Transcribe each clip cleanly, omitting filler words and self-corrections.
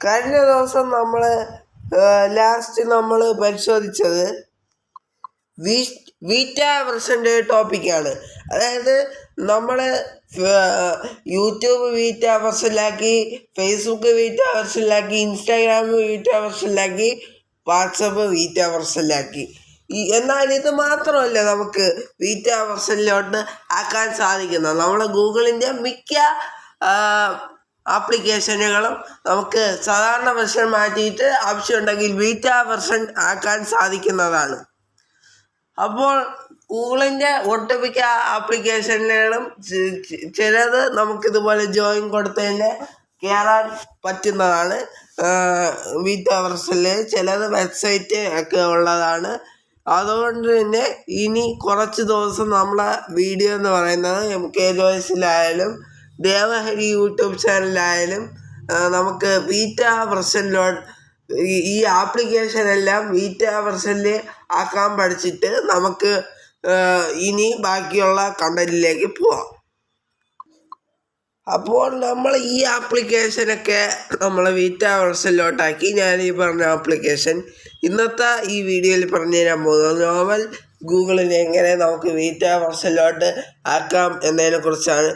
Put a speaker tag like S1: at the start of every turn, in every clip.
S1: കഴിഞ്ഞ ദിവസം ലാസ്റ്റ് നമ്മൾ പരിശോധിച്ചത് വീറ്റ വെർഷൻ്റെ ടോപ്പിക്കാണ്. അതായത് നമ്മൾ യൂട്യൂബ് വീറ്റ വെർഷനിലാക്കി, ഫേസ്ബുക്ക് വീറ്റ വെർഷനിലാക്കി, ഇൻസ്റ്റാഗ്രാം വീറ്റ വെർഷനിലാക്കി, വാട്സപ്പ് വീറ്റ വെർഷനിലാക്കി. എന്നാൽ ഇത് മാത്രമല്ല നമുക്ക് വീറ്റ വെർഷനിലോട്ട് ആക്കാൻ സാധിക്കുന്നത്. നമ്മൾ ഗൂഗിളിൻ്റെ മിക്ക ആപ്ലിക്കേഷനുകളും നമുക്ക് സാധാരണ വെർഷൻ മാറ്റിയിട്ട് ആവശ്യമുണ്ടെങ്കിൽ വീറ്റ വെർഷൻ ആക്കാൻ സാധിക്കുന്നതാണ്. അപ്പോൾ ഗൂഗിളിൻ്റെ ഒട്ടുമിക്ക ആപ്ലിക്കേഷനുകളും ചിലത് നമുക്കിതുപോലെ ജോയിൻ കൊടുത്ത് തന്നെ കയറാൻ പറ്റുന്നതാണ്. വീറ്റ വെർഷനിൽ ചിലത് വെബ്സൈറ്റ് ഒക്കെ ഉള്ളതാണ്. അതുകൊണ്ട് തന്നെ ഇനി കുറച്ച് ദിവസം നമ്മളെ വീഡിയോ എന്ന് പറയുന്നത് MK ജോയ്സിലായാലും ദേവഹരി യൂട്യൂബ് ചാനലിലായാലും നമുക്ക് വീറ്റ വെർഷനിലോട്ട് ഈ ആപ്ലിക്കേഷനെല്ലാം വീറ്റ വെർഷനിൽ ആക്കാൻ പഠിച്ചിട്ട് നമുക്ക് ഇനി ബാക്കിയുള്ള കണ്ടന്റിലേക്ക് പോവാം. അപ്പോൾ നമ്മൾ ഈ ആപ്ലിക്കേഷനൊക്കെ നമ്മൾ വീറ്റ വെർഷനിലോട്ടാക്കി. ഞാൻ ഈ പറഞ്ഞ ആപ്ലിക്കേഷൻ ഇന്നത്തെ ഈ വീഡിയോയിൽ പറഞ്ഞു തരാൻ പോകുന്നത് നോർമൽ ഗൂഗിളിനെ എങ്ങനെ നമുക്ക് വീറ്റ വെർഷനിലോട്ട് ആക്കാം എന്നതിനെ കുറിച്ചാണ്.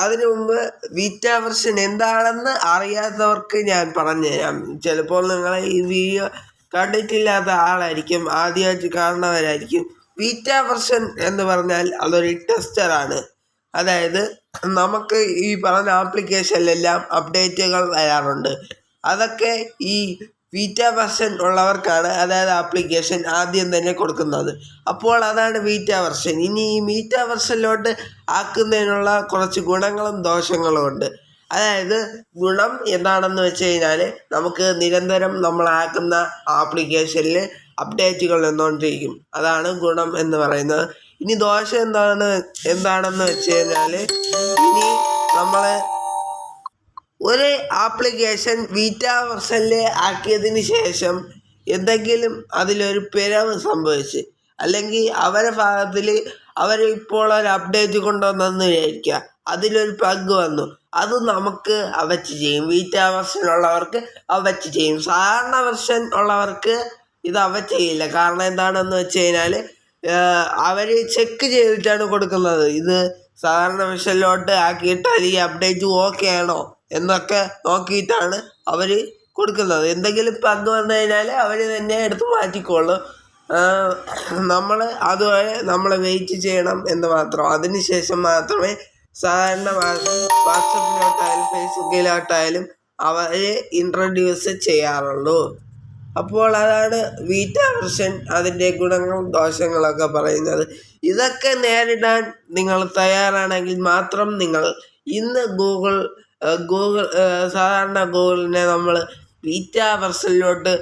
S1: അതിനു മുമ്പ് വീറ്റ വെർഷൻ എന്താണെന്ന് അറിയാത്തവർക്ക് ഞാൻ പറഞ്ഞുതരാം. ചിലപ്പോൾ നിങ്ങൾ ഈ വീഡിയോ കണ്ടിട്ടില്ലാത്ത ആളായിരിക്കും, ആദ്യമായിട്ട് കാണുന്നവരായിരിക്കും. വീറ്റ വെർഷൻ എന്ന് പറഞ്ഞാൽ അതൊരു ടെസ്റ്ററാണ്. അതായത് നമുക്ക് ഈ പറഞ്ഞ ആപ്ലിക്കേഷനിലെല്ലാം അപ്ഡേറ്റുകൾ വരാറുണ്ട്. അതൊക്കെ ഈ വീറ്റ വെർഷൻ ഉള്ളവർക്കാണ്, അതായത് ആപ്ലിക്കേഷൻ ആദ്യം തന്നെ കൊടുക്കുന്നത്. അപ്പോൾ അതാണ് വീറ്റ വെർഷൻ. ഇനി ഈ വീറ്റ വെർഷനിലോട്ട് ആക്കുന്നതിനുള്ള കുറച്ച് ഗുണങ്ങളും ദോഷങ്ങളും ഉണ്ട്. അതായത് ഗുണം എന്താണെന്ന് വെച്ച് കഴിഞ്ഞാൽ നമുക്ക് നിരന്തരം നമ്മളാക്കുന്ന ആപ്ലിക്കേഷനിൽ അപ്ഡേറ്റുകൾ വന്നുകൊണ്ടിരിക്കും. അതാണ് ഗുണം എന്ന് പറയുന്നത്. ഇനി ദോഷം എന്താണെന്ന് വെച്ച് കഴിഞ്ഞാൽ ഇനി നമ്മൾ ഒരു ആപ്ലിക്കേഷൻ വീറ്റ വെർഷനിൽ ആക്കിയതിന് ശേഷം എന്തെങ്കിലും അതിലൊരു പിഴവ് സംഭവിച്ച്, അല്ലെങ്കിൽ അവരുടെ ഭാഗത്തിൽ ഇപ്പോൾ ഒരു അപ്ഡേറ്റ് കൊണ്ടുവന്നെന്ന് വിചാരിക്കുക, അതിലൊരു ബഗ് വന്നു, അത് നമുക്ക് അവച്ച് ചെയ്യും. വീറ്റ വെർഷൻ ഉള്ളവർക്ക് അവച്ച് ചെയ്യും. സാധാരണ വെർഷൻ ഉള്ളവർക്ക് ഇത് അവച്ച് ചെയ്യില്ല. കാരണം എന്താണെന്ന് വെച്ച് കഴിഞ്ഞാൽ അവർ ചെക്ക് ചെയ്തിട്ടാണ് കൊടുക്കുന്നത്. ഇത് സാധാരണ വെർഷനിലോട്ട് ആക്കിയിട്ടാൽ ഈ അപ്ഡേറ്റ് ഓക്കെ ആണോ എന്നൊക്കെ നോക്കിയിട്ടാണ് അവർ കൊടുക്കുന്നത്. എന്തെങ്കിലും ബഗ് വന്നു കഴിഞ്ഞാൽ അവർ തന്നെ എടുത്ത് മാറ്റിക്കോളും. അതുവരെ നമ്മൾ വെയിറ്റ് ചെയ്യണം എന്ന് മാത്രം. അതിനുശേഷം മാത്രമേ സാധാരണ വാട്സപ്പിലോട്ടായാലും ഫേസ്ബുക്കിലോട്ടായാലും അവർ ഇൻട്രൊഡ്യൂസ് ചെയ്യാറുള്ളൂ. അപ്പോൾ അതാണ് വീറ്റ വെർഷൻ, അതിൻ്റെ ഗുണങ്ങളും ദോഷങ്ങളൊക്കെ പറയുന്നത്. ഇതൊക്കെ നേരിടാൻ നിങ്ങൾ തയ്യാറാണെങ്കിൽ മാത്രം നിങ്ങൾ ഇന്ന് ഗൂഗിൾ സാധാരണ ഗൂഗിളിനെ നമ്മൾ വീറ്റ വെർഷനിലോട്ട്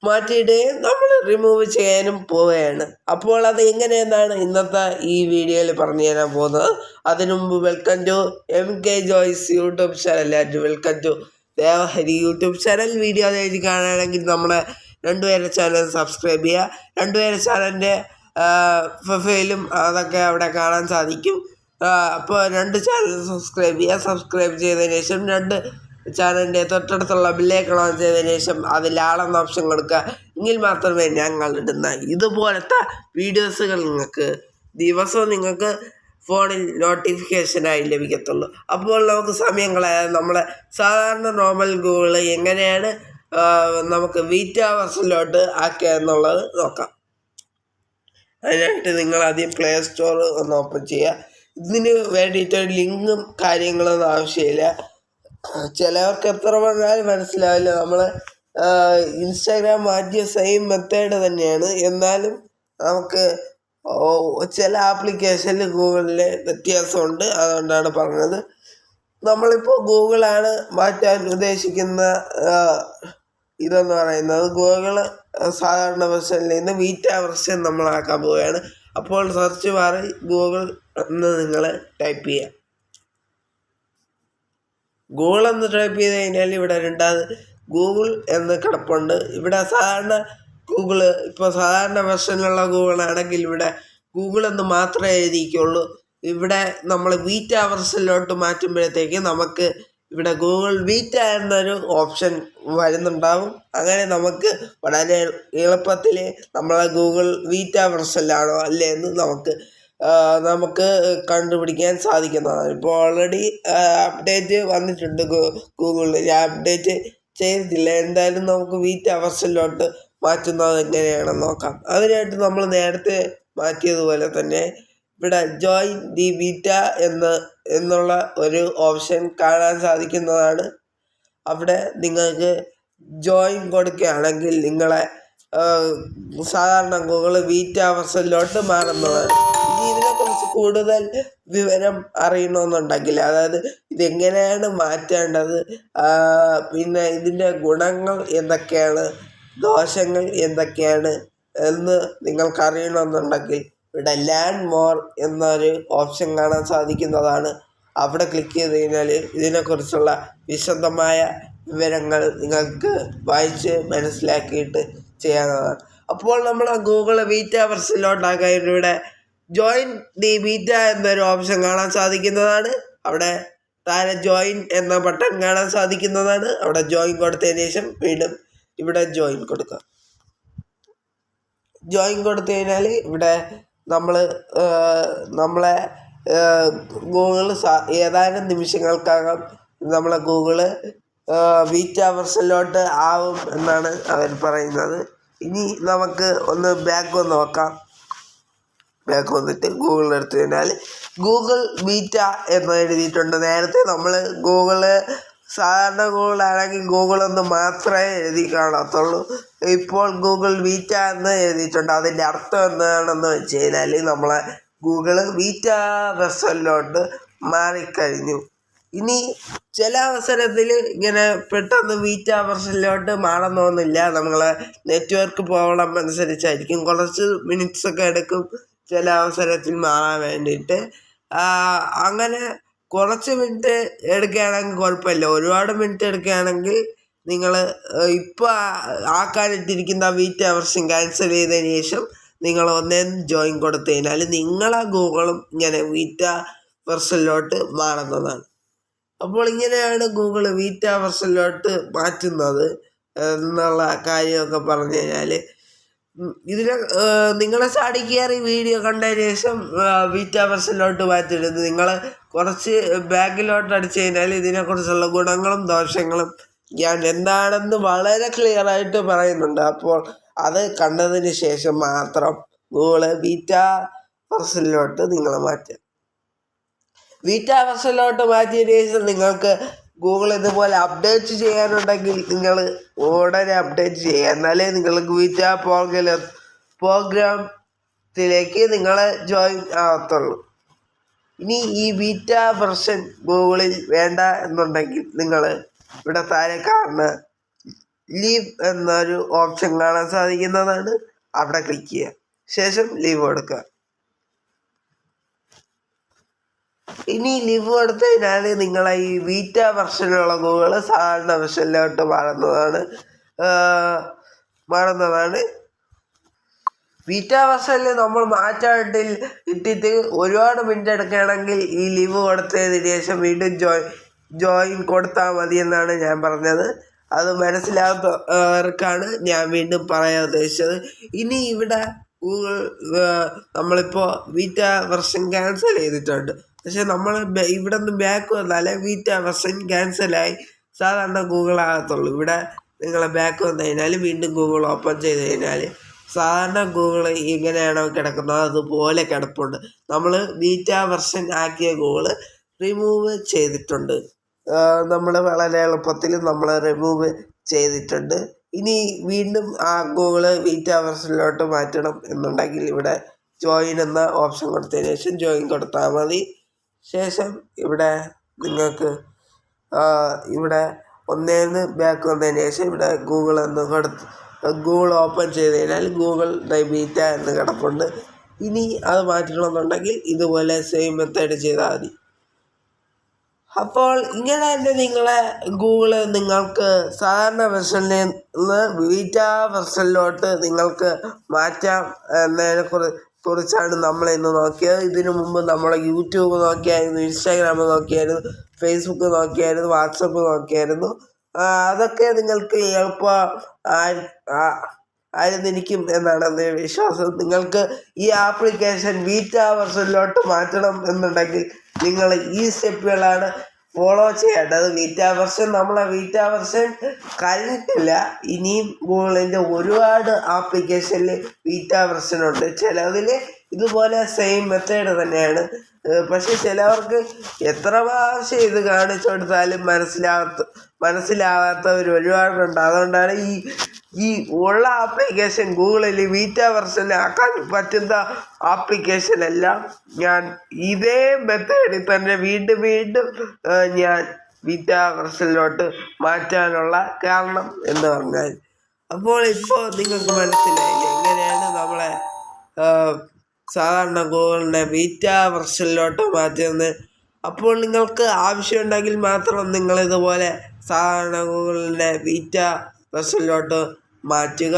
S1: മാറ്റിയിടുകയും നമ്മൾ റിമൂവ് ചെയ്യാനും പോവുകയാണ്. അപ്പോൾ അത് എങ്ങനെയെന്നാണ് ഇന്നത്തെ ഈ വീഡിയോയിൽ പറഞ്ഞു തരാൻ പോകുന്നത്. അതിനു മുമ്പ് welcome to MK Joys YouTube channel. Welcome to Devahari YouTube channel. Video ആയിട്ട് കാണുകയാണെങ്കിൽ നമ്മുടെ രണ്ടുപേരുടെ ചാനൽ സബ്സ്ക്രൈബ് ചെയ്യുക. രണ്ടുപേരുടെ ചാനലിൻ്റെ പ്രൊഫൈലും അതൊക്കെ അവിടെ കാണാൻ സാധിക്കും. അപ്പോൾ രണ്ട് ചാനൽ സബ്സ്ക്രൈബ് ചെയ്യുക. സബ്സ്ക്രൈബ് ചെയ്തതിന് ശേഷം രണ്ട് ചാനലിൻ്റെ തൊട്ടടുത്തുള്ള ബെല്ലൈക്കൺ ഓൺ ചെയ്തതിന് ശേഷം അതിൽ ആളെന്ന ഓപ്ഷൻ കൊടുക്കുക. എങ്കിൽ മാത്രമേ ഞങ്ങൾ ഇടുന്ന ഇതുപോലത്തെ വീഡിയോസുകൾ നിങ്ങൾക്ക് ഫോണിൽ നോട്ടിഫിക്കേഷനായി ലഭിക്കത്തുള്ളൂ. അപ്പോൾ നമുക്ക് സമയം കളയാതെ നമ്മളെ സാധാരണ നോർമൽ ഗൂഗിൾ എങ്ങനെയാണ് നമുക്ക് വീറ്റ വെർഷനിലോട്ട് ആക്കുക എന്നുള്ളത് നോക്കാം. അതിനായിട്ട് നിങ്ങൾ ആദ്യം പ്ലേ സ്റ്റോർ ഒന്ന് ഓപ്പൺ ചെയ്യുക. ഇതിന് വേണ്ടിയിട്ട് ലിങ്കും കാര്യങ്ങളൊന്നും ആവശ്യമില്ല. ചിലവർക്ക് എത്ര പറഞ്ഞാലും മനസ്സിലാവില്ല. നമ്മൾ ഇൻസ്റ്റാഗ്രാം മാറ്റിയ സെയിം മെത്തേഡ് തന്നെയാണ്. എന്നാലും നമുക്ക് ചില ആപ്ലിക്കേഷനിൽ ഗൂഗിളിൽ വ്യത്യാസമുണ്ട്. അതുകൊണ്ടാണ് പറഞ്ഞത്. നമ്മളിപ്പോൾ ഗൂഗിളാണ് മാറ്റാൻ ഉദ്ദേശിക്കുന്ന ഇതെന്ന് പറയുന്നത്. ഗൂഗിൾ സാധാരണ വെർഷനിൽ നിന്ന് വീറ്റ വെർഷൻ നമ്മളാക്കാൻ പോവുകയാണ്. അപ്പോൾ സെർച്ച് ബാറിൽ ഗൂഗിൾ എന്ന് നിങ്ങൾ ടൈപ്പ് ചെയ്യുക. ഗൂഗിൾ എന്ന് ടൈപ്പ് ചെയ്ത് കഴിഞ്ഞാൽ ഇവിടെ രണ്ടാമത് ഗൂഗിൾ എന്ന് കിടപ്പുണ്ട്. ഇവിടെ സാധാരണ ഇപ്പോൾ സാധാരണ വെർഷനിലുള്ള ഗൂഗിളാണെങ്കിൽ ഇവിടെ ഗൂഗിൾ എന്ന് മാത്രമേ എഴുതിക്കുള്ളൂ. ഇവിടെ നമ്മൾ ബീറ്റ വെർഷനിലോട്ട് മാറ്റുമ്പോഴത്തേക്ക് നമുക്ക് ഇവിടെ ഗൂഗിൾ ബീറ്റ എന്നൊരു ഓപ്ഷൻ വരുന്നുണ്ടാവും. അങ്ങനെ നമുക്ക് വളരെ എളുപ്പത്തിൽ നമ്മളെ ഗൂഗിൾ ബീറ്റ വെർഷനിലാണോ അല്ലേ എന്ന് നമുക്ക് കണ്ടുപിടിക്കാൻ സാധിക്കുന്നതാണ്. ഇപ്പോൾ ഓൾറെഡി അപ്ഡേറ്റ് വന്നിട്ടുണ്ട് ഗൂഗിളിൽ. ഞാൻ അപ്ഡേറ്റ് ചെയ്തിട്ടില്ല. എന്തായാലും നമുക്ക് ബീറ്റ വെർഷനിലോട്ട് മാറ്റുന്നത് എങ്ങനെയാണെന്ന് നോക്കാം. അതിനായിട്ട് നമ്മൾ നേരത്തെ മാറ്റിയതുപോലെ തന്നെ ഇവിടെ ജോയിൻ ദി ബീറ്റ എന്നുള്ള ഒരു ഓപ്ഷൻ കാണാൻ സാധിക്കുന്നതാണ്. അവിടെ നിങ്ങൾക്ക് ജോയിൻ കൊടുക്കുകയാണെങ്കിൽ നിങ്ങളെ സാധാരണ ഗൂഗിൾ ബീറ്റ വെർഷനിലോട്ട് മാറുന്നതാണ്. ഇനി ഇതിനെക്കുറിച്ച് കൂടുതൽ വിവരം അറിയണമെന്നുണ്ടെങ്കിൽ, അതായത് ഇതെങ്ങനെയാണ് മാറ്റേണ്ടത്, പിന്നെ ഇതിൻ്റെ ഗുണങ്ങൾ എന്തൊക്കെയാണ്, ദോഷങ്ങൾ എന്തൊക്കെയാണ് എന്ന് നിങ്ങൾക്ക് അറിയണമെന്നുണ്ടെങ്കിൽ ഇവിടെ ലേൺ മോർ എന്നൊരു ഓപ്ഷൻ കാണാൻ സാധിക്കുന്നതാണ്. അവിടെ ക്ലിക്ക് ചെയ്ത് കഴിഞ്ഞാൽ ഇതിനെക്കുറിച്ചുള്ള വിശദമായ വിവരങ്ങൾ നിങ്ങൾക്ക് വായിച്ച് മനസ്സിലാക്കിയിട്ട് ചെയ്യാവുന്നതാണ്. അപ്പോൾ നമ്മൾ ഗൂഗിൾ ബീറ്റ വെർഷനിലോട്ടാക്കാൻ ഇവിടെ ജോയിൻ ദി ബീറ്റ എന്നൊരു ഓപ്ഷൻ കാണാൻ സാധിക്കുന്നതാണ്. അവിടെ താഴെ ജോയിൻ എന്ന ബട്ടൺ കാണാൻ സാധിക്കുന്നതാണ്. അവിടെ ജോയിൻ കൊടുത്തതിന് ശേഷം വീണ്ടും ഇവിടെ ജോയിൻ കൊടുക്കുക. ജോയിൻ കൊടുത്തു കഴിഞ്ഞാൽ ഇവിടെ നമ്മളെ ഗൂഗിൾ ഏതാനും നിമിഷങ്ങൾക്കകം നമ്മളെ ഗൂഗിള് ബീറ്റ വെർഷനിലോട്ട് ആവും എന്നാണ് അവർ പറയുന്നത്. ഇനി നമുക്ക് ഒന്ന് ബാക്ക് വന്ന് നോക്കാം. ബാക്ക് വന്നിട്ട് ഗൂഗിൾ എടുത്തു കഴിഞ്ഞാൽ ഗൂഗിൾ ബീറ്റ എന്ന് എഴുതിയിട്ടുണ്ട്. നേരത്തെ നമ്മൾ സാധാരണ ഗൂഗിളാണെങ്കിൽ ഗൂഗിളെന്ന് മാത്രമേ എഴുതി കാണത്തുള്ളൂ. ഇപ്പോൾ ഗൂഗിൾ ബീറ്റ എന്ന് എഴുതിയിട്ടുണ്ട്. അതിൻ്റെ അർത്ഥം എന്താണെന്ന് വെച്ച് കഴിഞ്ഞാൽ നമ്മളെ ഗൂഗിൾ ബീറ്റ വെർഷനിലോട്ട് മാറിക്കഴിഞ്ഞു. ഇനി ചില അവസരത്തിൽ ഇങ്ങനെ പെട്ടെന്ന് ബീറ്റ വെർഷനിലോട്ട് മാറണമെന്നില്ല. നമ്മളെ നെറ്റ്വർക്ക് പ്രോബ്ലം അനുസരിച്ചായിരിക്കും. കുറച്ച് മിനിറ്റ്സൊക്കെ എടുക്കും ചില അവസരത്തിൽ മാറാൻ വേണ്ടിയിട്ട്. അങ്ങനെ കുറച്ച് മിനിറ്റ് എടുക്കുകയാണെങ്കിൽ കുഴപ്പമില്ല. ഒരുപാട് മിനിറ്റ് എടുക്കുകയാണെങ്കിൽ നിങ്ങൾ ഇപ്പോൾ ആക്കാനിട്ടിരിക്കുന്ന ബീറ്റ വെർഷൻ ക്യാൻസൽ ചെയ്തതിന് ശേഷം നിങ്ങൾ ജോയിൻ കൊടുത്തു കഴിഞ്ഞാൽ നിങ്ങളെ ഗൂഗിളും ഇങ്ങനെ ബീറ്റ വെർഷനിലോട്ട് മാറുന്നതാണ്. അപ്പോൾ ഇങ്ങനെയാണ് ഗൂഗിൾ ബീറ്റ വെർഷനിലോട്ട് മാറ്റുന്നത് എന്നുള്ള കാര്യമൊക്കെ പറഞ്ഞു കഴിഞ്ഞാൽ, ഇതിന് നിങ്ങളെ ചാടി കയറി വീഡിയോ കണ്ടതിന് ശേഷം ബീറ്റ വെർഷനിലോട്ട് മാറ്റരുത്. നിങ്ങൾ കുറച്ച് ബാക്കിലോട്ട് അടിച്ചു കഴിഞ്ഞാൽ ഇതിനെക്കുറിച്ചുള്ള ഗുണങ്ങളും ദോഷങ്ങളും ഞാൻ എന്താണെന്ന് വളരെ ക്ലിയർ ആയിട്ട് പറയുന്നുണ്ട്. അപ്പോൾ അത് കണ്ടതിന് ശേഷം മാത്രം ഗൂഗിള് ബീറ്റ വെർഷനിലോട്ട് നിങ്ങൾ മാറ്റുക. ബീറ്റ വെർഷനിലോട്ട് മാറ്റിയതിന് ശേഷം നിങ്ങൾക്ക് ഗൂഗിൾ ഇതുപോലെ അപ്ഡേറ്റ് ചെയ്യാനുണ്ടെങ്കിൽ നിങ്ങൾ ഉടനെ അപ്ഡേറ്റ് ചെയ്യുക. എന്നാലേ നിങ്ങൾക്ക് ബീറ്റ പ്രോഗ്രാമത്തിലേക്ക് നിങ്ങൾ ജോയിൻ ആവത്തുള്ളൂ. ഇനി ഈ ബീറ്റ വെർഷൻ ഗൂഗിളിൽ വേണ്ട എന്നുണ്ടെങ്കിൽ നിങ്ങൾ ഇവിടെ താഴെ കാണുന്ന ലീവ് എന്നൊരു ഓപ്ഷൻ കാണാൻ സാധിക്കുന്നതാണ്. അവിടെ ക്ലിക്ക് ചെയ്യുക. ശേഷം ലീവ് കൊടുക്കുക. ഇനി ലീവ് കൊടുത്തതിനാൽ നിങ്ങളെ ഈ ബീറ്റ വെർഷനിലുള്ള ഗൂഗിൾ സാധാരണ വെർഷനിലോട്ട് മാറുന്നതാണ്. ബീറ്റ വെർഷനിൽ നമ്മൾ ഇട്ടിട്ട് ഒരുപാട് മിനിറ്റ് എടുക്കുകയാണെങ്കിൽ ഈ ലീവ് കൊടുത്തതിന് ശേഷം വീണ്ടും ജോയിൻ കൊടുത്താൽ മതി എന്നാണ് ഞാൻ പറഞ്ഞത്. അത് മനസ്സിലാത്തവർക്കാണ് ഞാൻ വീണ്ടും പറയാൻ ഉദ്ദേശിച്ചത്. ഇനി ഇവിടെ ഗൂഗിൾ നമ്മളിപ്പോൾ ബീറ്റ വെർഷൻ ക്യാൻസൽ ചെയ്തിട്ടുണ്ട്. പക്ഷെ നമ്മൾ ഇവിടെ നിന്ന് ബാക്ക് വന്നാലേ ബീറ്റ വെർഷൻ ക്യാൻസലായി സാധാരണ ഗൂഗിൾ ആകത്തുള്ളൂ. ഇവിടെ നിങ്ങൾ ബാക്ക് വന്നു കഴിഞ്ഞാൽ വീണ്ടും ഗൂഗിൾ ഓപ്പൺ ചെയ്ത് കഴിഞ്ഞാൽ സാധാരണ ഗൂഗിൾ എങ്ങനെയാണോ കിടക്കുന്നത് അതുപോലെ കിടപ്പുണ്ട്. നമ്മൾ ബീറ്റ വെർഷൻ ആക്കിയ ഗൂഗിൾ റിമൂവ് ചെയ്തിട്ടുണ്ട്. നമ്മൾ വളരെ എളുപ്പത്തിൽ നമ്മൾ റിമൂവ് ചെയ്തിട്ടുണ്ട്. ഇനി വീണ്ടും ആ ഗൂഗിൾ ബീറ്റ വെർഷനിലോട്ട് മാറ്റണം എന്നുണ്ടെങ്കിൽ ഇവിടെ ജോയിൻ എന്ന ഓപ്ഷൻ കൊടുത്തതിന് ശേഷം ജോയിൻ കൊടുത്താൽ മതി. ശേഷം ഇവിടെ നിങ്ങൾക്ക് ഇവിടെ ബാക്ക് വന്നതിന് ശേഷം ഇവിടെ ഗൂഗിൾ ഓപ്പൺ ചെയ്ത് കഴിഞ്ഞാൽ ഗൂഗിൾ ബീറ്റ എന്ന് കിടപ്പുണ്ട്. ഇനി അത് മാറ്റണമെന്നുണ്ടെങ്കിൽ ഇതുപോലെ സെയിം മെത്തേഡ് ചെയ്താൽ മതി. അപ്പോൾ ഇങ്ങനെ തന്നെ നിങ്ങളെ ഗൂഗിള് നിങ്ങൾക്ക് സാധാരണ വെർഷനിൽ നിന്ന് ബീറ്റ വെർഷനിലോട്ട് നിങ്ങൾക്ക് മാറ്റാം എന്നതിനെക്കുറിച്ച് കുറിച്ചാണ് നമ്മളിന്ന് നോക്കിയത്. ഇതിനു മുമ്പ് നമ്മൾ യൂട്യൂബ് നോക്കിയായിരുന്നു, ഇൻസ്റ്റാഗ്രാം നോക്കിയായിരുന്നു, ഫേസ്ബുക്ക് നോക്കിയായിരുന്നു, വാട്സപ്പ് നോക്കിയായിരുന്നു. അതൊക്കെ നിങ്ങൾക്ക് ആയിരുന്നിരിക്കും എന്നാണ് എൻ്റെ വിശ്വാസം. നിങ്ങൾക്ക് ഈ ആപ്ലിക്കേഷൻ ബീറ്റാ വെർഷനിലോട്ട് മാറ്റണം എന്നുണ്ടെങ്കിൽ നിങ്ങൾ ഈ സ്റ്റെപ്പുകളാണ് ഫോളോ ചെയ്യേണ്ടത്. ബീറ്റാ വെർഷൻ കഴിഞ്ഞിട്ടില്ല. ഇനിയും ഗൂഗിളിൻ്റെ ഒരുപാട് ആപ്ലിക്കേഷനിൽ ബീറ്റാ വെർഷനുണ്ട്. ചിലതിൽ ഇതുപോലെ സെയിം മെത്തേഡ് തന്നെയാണ്. പക്ഷെ ചിലവർക്ക് എത്ര പ്രാവശ്യം ഇത് കാണിച്ചു കൊടുത്താലും മനസ്സിലാവാത്തവർ ഒരുപാടുണ്ട്. അതുകൊണ്ടാണ് ഈ ഉള്ള ആപ്ലിക്കേഷൻ ഗൂഗിളിൽ ബീറ്റാ വെർഷൻ ആക്കാൻ പറ്റുന്ന ആപ്ലിക്കേഷനെല്ലാം ഞാൻ ഇതേ മെത്തേഡിൽ തന്നെ വീണ്ടും ഞാൻ ബീറ്റാ വെർഷനിലോട്ട് മാറ്റാനുള്ള കാരണം എന്ന് പറഞ്ഞാൽ, അപ്പോൾ ഇപ്പോൾ നിങ്ങൾക്ക് മനസ്സിലായില്ലേ എങ്ങനെയാണ് നമ്മളെ സാധാരണ ഗൂഗിളിനെ ബീറ്റാ വെർഷനിലോട്ട് മാറ്റുന്നത്. അപ്പോൾ നിങ്ങൾക്ക് ആവശ്യമുണ്ടെങ്കിൽ മാത്രം നിങ്ങളിതുപോലെ സാധാരണ ഗൂഗിളിൻ്റെ ബീറ്റാ വെർഷനിലോട്ട് മാറ്റുക.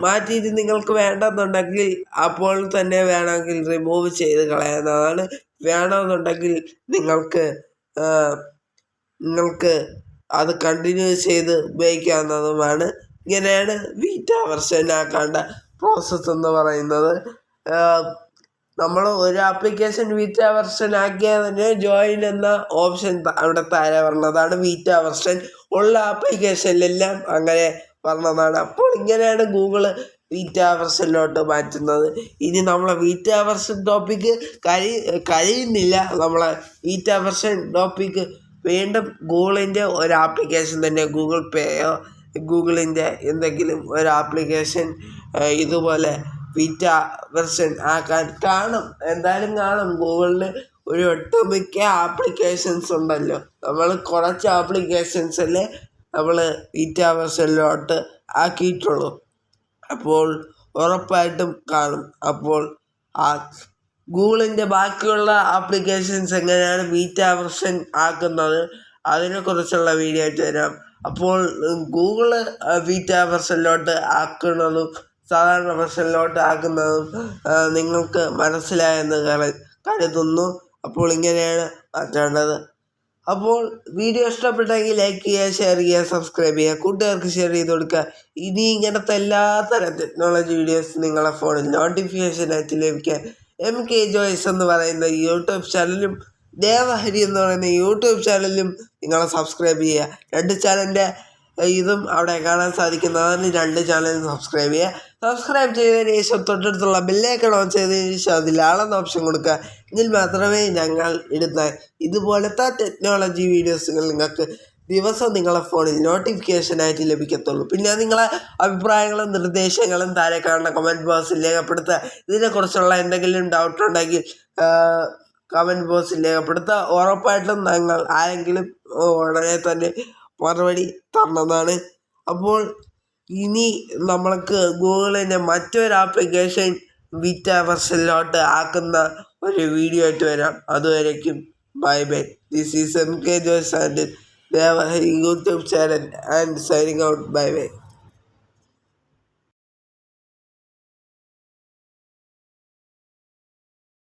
S1: മാറ്റിയിട്ട് നിങ്ങൾക്ക് വേണ്ടെന്നുണ്ടെങ്കിൽ അപ്പോൾ തന്നെ വേണമെങ്കിൽ റിമൂവ് ചെയ്ത് കളയാവുന്നതാണ്. വേണമെന്നുണ്ടെങ്കിൽ നിങ്ങൾക്ക് അത് കണ്ടിന്യൂ ചെയ്ത് ഉപയോഗിക്കാവുന്നതുമാണ്. ഇങ്ങനെയാണ് ബീറ്റാ വെർഷൻ ആക്കേണ്ട പ്രോസസ്സ് എന്ന് പറയുന്നത്. നമ്മൾ ഒരു ആപ്ലിക്കേഷൻ ബീറ്റാ വെർഷൻ ആക്കിയാൽ തന്നെ ജോയിൻ എന്ന ഓപ്ഷൻ അവിടെ താഴെ പറഞ്ഞതാണ്. ബീറ്റാ വെർഷൻ ഉള്ള ആപ്ലിക്കേഷനിലെല്ലാം അങ്ങനെ പറഞ്ഞതാണ്. അപ്പോൾ ഇങ്ങനെയാണ് ഗൂഗിള് ബീറ്റാ വെർഷനിലോട്ട് മാറ്റുന്നത്. ഇനി നമ്മളെ ബീറ്റാ വെർഷൻ ടോപ്പിക്ക് കഴിയുന്നില്ല. നമ്മളെ ബീറ്റാ വെർഷൻ ടോപ്പിക്ക് വീണ്ടും ഗൂഗിളിൻ്റെ ഒരു ആപ്ലിക്കേഷൻ തന്നെ, ഗൂഗിൾ പേയോ ഗൂഗിളിൻ്റെ എന്തെങ്കിലും ഒരു ആപ്ലിക്കേഷൻ ഇതുപോലെ ബീറ്റാ വെർഷൻ ആക്കാൻ എന്തായാലും കാണും. ഗൂഗിളിൽ ഒരു ഒട്ടുമിക്ക ആപ്ലിക്കേഷൻസ് ഉണ്ടല്ലോ. നമ്മൾ കുറച്ച് ആപ്ലിക്കേഷൻസല്ലേ നമ്മൾ ബീറ്റാ വെർഷനിലോട്ട് ആക്കിയിട്ടുള്ളൂ. അപ്പോൾ ഉറപ്പായിട്ടും കാണും. അപ്പോൾ ഗൂഗിളിൻ്റെ ബാക്കിയുള്ള ആപ്ലിക്കേഷൻസ് എങ്ങനെയാണ് ബീറ്റാ വെർഷൻ ആക്കുന്നത് അതിനെക്കുറിച്ചുള്ള വീഡിയോ ആയിട്ട് വരാം. അപ്പോൾ ഗൂഗിള് ബീറ്റാ വെർഷനിലോട്ട് ആക്കുന്നതും സാധാരണ വെർഷനിലോട്ട് ആക്കുന്നതും നിങ്ങൾക്ക് മനസ്സിലായെന്ന് കരുതുന്നു. അപ്പോൾ ഇങ്ങനെയാണ് മാറ്റേണ്ടത്. അപ്പോൾ വീഡിയോ ഇഷ്ടപ്പെട്ടെങ്കിൽ ലൈക്ക് ചെയ്യുക, ഷെയർ ചെയ്യുക, സബ്സ്ക്രൈബ് ചെയ്യുക, കൂട്ടുകാർക്ക് ഷെയർ ചെയ്ത് കൊടുക്കുക. ഇനി ഇങ്ങനത്തെ എല്ലാത്തരം ടെക്നോളജി വീഡിയോസ് നിങ്ങളെ ഫോണിൽ നോട്ടിഫിക്കേഷനായിട്ട് ലഭിക്കാൻ MK ജോയ്സ് എന്ന് പറയുന്ന യൂട്യൂബ് ചാനലും ദേവഹരി എന്ന് പറയുന്ന യൂട്യൂബ് ചാനലും നിങ്ങളെ സബ്സ്ക്രൈബ് ചെയ്യുക. 2 ചാനലിൻ്റെ ഇതും അവിടെ കാണാൻ സാധിക്കുന്നതാണ്. 2 ചാനലും സബ്സ്ക്രൈബ് ചെയ്യുക. സബ്സ്ക്രൈബ് ചെയ്തതിന് ശേഷം തൊട്ടടുത്തുള്ള ബെല്ലൈക്കൺ ഓൺ ചെയ്തതിന് ശേഷം അതിൽ ആളെന്ന ഓപ്ഷൻ കൊടുക്കുക. എങ്കിൽ മാത്രമേ ഞങ്ങൾ ഇടുന്ന ഇതുപോലത്തെ ടെക്നോളജി വീഡിയോസുകൾ നിങ്ങൾക്ക് ദിവസം നിങ്ങളെ ഫോണിൽ നോട്ടിഫിക്കേഷനായിട്ട് ലഭിക്കത്തുള്ളൂ. പിന്നെ നിങ്ങളെ അഭിപ്രായങ്ങളും നിർദ്ദേശങ്ങളും താഴെ കാണുന്ന കമൻറ്റ് ബോക്സിൽ രേഖപ്പെടുത്തുക. ഇതിനെക്കുറിച്ചുള്ള എന്തെങ്കിലും ഡൗട്ട് ഉണ്ടെങ്കിൽ കമൻറ്റ് ബോക്സിൽ രേഖപ്പെടുത്തുക. ഉറപ്പായിട്ടും ഞങ്ങൾ ആരെങ്കിലും ഉടനെ തന്നെ മറുപടി തന്നതാണ്. അപ്പോൾ ഇനി നമ്മൾക്ക് ഗൂഗിളിൻ്റെ മറ്റൊരു ആപ്ലിക്കേഷൻ ബീറ്റാ വെർഷനിലോട്ട് ആക്കുന്ന ഒരു വീഡിയോ ആയിട്ട് വരാം. അതുവരേക്കും bye bye. This is MK Joys and Devahari YouTube channel and signing out. Bye by.